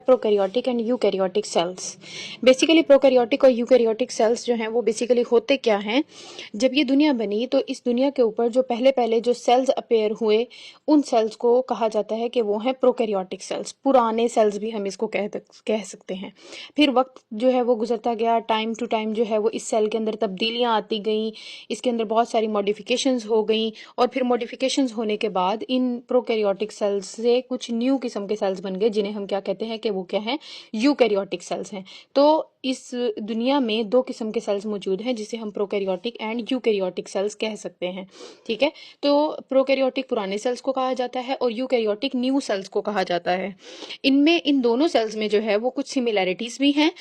Prokaryotic and eukaryotic sales. Basically prokaryotic और eukaryotic cells जो हैं वो बेसिकली होते क्या हैं। जब ये दुनिया बनी तो इस दुनिया के ऊपर जो पहले पहले जो सेल्स अपेयर हुए उन सेल्स को कहा जाता है कि वो हैं प्रोकैरियोटिक सेल्स। पुराने सेल्स भी हम इसको कह सकते हैं। फिर वक्त जो है वो गुजरता गया, टाइम टू टाइम जो है वो इस सेल के अंदर तब्दीलियाँ आती गई, इसके अंदर बहुत सारी मॉडिफिकेशंस हो गई और फिर मॉडिफिकेशंस होने के बाद इन प्रोकैरियोटिक सेल्स से कुछ न्यू किस्म के सेल्स बन गए जिन्हें हम क्या कहते हैं कि वो क्या है, यूकैरियोटिक सेल्स हैं। तो इस दुनिया में दो किस्म के सेल्स मौजूद हैं जिसे हम प्रोकैरियोटिक एंड यूकैरियोटिक सेल्स कह सकते हैं। ठीक है, तो प्रोकैरियोटिक पुराने सेल्स को कहा जाता है और यूकैरियोटिक न्यू सेल्स को कहा जाता है। इनमें इन दोनों सेल्स में जो है वो कुछ सिमिलैरिटीज भी हैं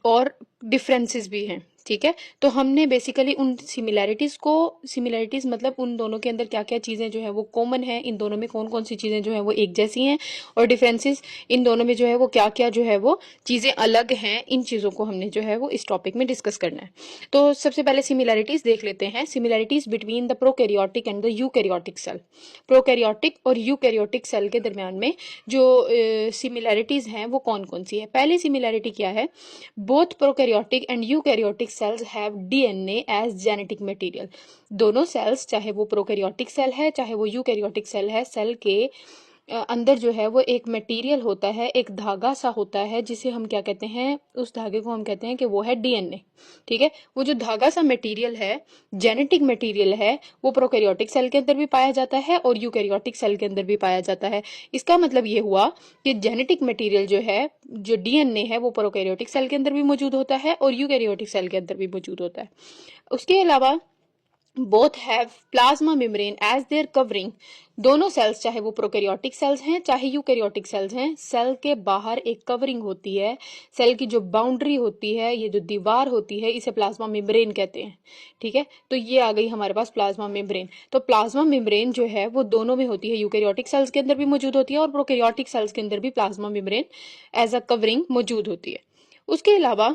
और डिफरेंसेस भी हैं। ठीक है, तो हमने बेसिकली उन सिमिलैरिटीज मतलब उन दोनों के अंदर क्या क्या चीज़ें जो है वो कॉमन है, इन दोनों में कौन कौन सी चीज़ें जो है वो एक जैसी हैं, और डिफरेंसेस इन दोनों में जो है वो क्या क्या जो है वो चीज़ें अलग हैं, इन चीज़ों को हमने जो है वो इस टॉपिक में डिस्कस करना है। तो सबसे पहले सिमिलैरिटीज देख लेते हैं। Similarities between the prokaryotic and the eukaryotic cell. Prokaryotic और यूकैरियोटिक सेल के दरमियान में जो सिमिलैरिटीज हैं वो कौन कौन सी है। पहली सिमिलैरिटी क्या है, both prokaryotic and eukaryotic cells have DNA as genetic material. दोनों सेल्स, चाहे वो प्रोकैरियोटिक सेल है चाहे वो यूकैरियोटिक सेल है, सेल के अंदर जो है वो एक मटेरियल होता है, एक धागा सा होता है जिसे हम क्या कहते हैं, उस धागे को हम कहते हैं कि वो है डीएनए। ठीक है, वो जो धागा सा मटेरियल है, जेनेटिक मटेरियल है, वो प्रोकैरियोटिक सेल के अंदर भी पाया जाता है और यूकैरियोटिक सेल के अंदर भी पाया जाता है। इसका मतलब ये हुआ कि जेनेटिक मटेरियल जो है, जो डीएनए है, वो प्रोकैरियोटिक सेल के अंदर भी मौजूद होता है और यूकैरियोटिक सेल के अंदर भी मौजूद होता है। उसके अलावा both have plasma membrane as their covering. दोनों सेल्स, चाहे वो प्रोकैरियोटिक सेल्स हैं चाहे यूकैरियोटिक सेल्स हैं, सेल के बाहर एक कवरिंग होती है। सेल की जो बाउंड्री होती है, ये जो दीवार होती है, इसे प्लाज्मा मेम्ब्रेन कहते हैं। ठीक है, तो ये आ गई हमारे पास प्लाज्मा मेम्ब्रेन। तो प्लाज्मा मेम्ब्रेन जो है वो दोनों में होती है, यूकैरियोटिक सेल्स के अंदर भी मौजूद होती है और प्रोकैरियोटिक सेल्स के अंदर भी plasma membrane as a covering मौजूद होती है। उसके अलावा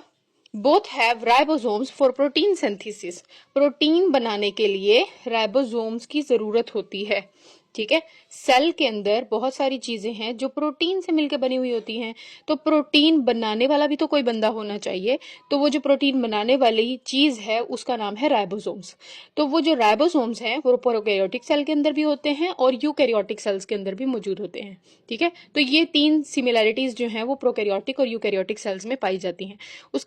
both have ribosomes for protein synthesis. Protein बनाने के लिए राइबोसोम्स की जरूरत होती है। ठीक है, सेल के अंदर बहुत सारी चीजें हैं जो प्रोटीन से मिलकर बनी हुई होती हैं, तो प्रोटीन बनाने वाला भी तो कोई बंदा होना चाहिए। तो वो जो प्रोटीन बनाने वाली चीज है उसका नाम है राइबोसोम्स। तो वो जो राइबोसोम्स हैं वो प्रोकैरियोटिक सेल के अंदर भी होते हैं और यूकैरियोटिक सेल्स के अंदर भी मौजूद होते हैं। ठीक है, तो ये तीन सिमिलैरिटीज जो हैं वो प्रोकैरियोटिक और यूकैरियोटिक सेल्स में पाई जाती हैं। उसके